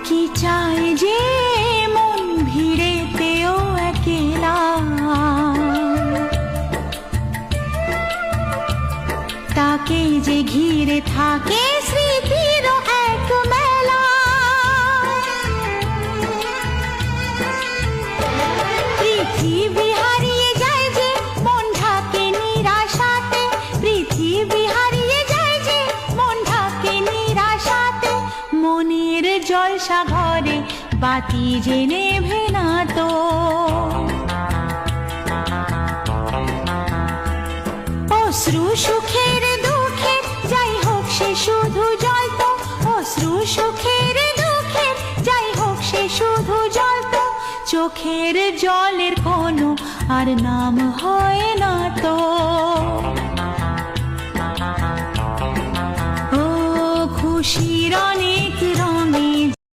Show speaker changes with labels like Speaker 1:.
Speaker 1: কি চায় যে মন ভিড়েতেও একেলা, তাকে যে ঘিরে থাকে স্মৃতির এক মেলা। পৃথিবী হারিয়ে যায় যে মন ঢাকে নিরাশাতে, পৃথিবী হারিয়ে যায় যে মন ঢাকে নিরাশাতে। মনের জলসা ঘরে বাতি যে নেভে না তো, অশ্রু সুখের দুঃখের যাই হোক সে শুধু জ্বলতো, অশ্রু সুখের দুঃখের যাই হোক সে শুধু জ্বলতো। চোখের জলের কোনো আর নাম হয় না তো। ও খুশির অনেক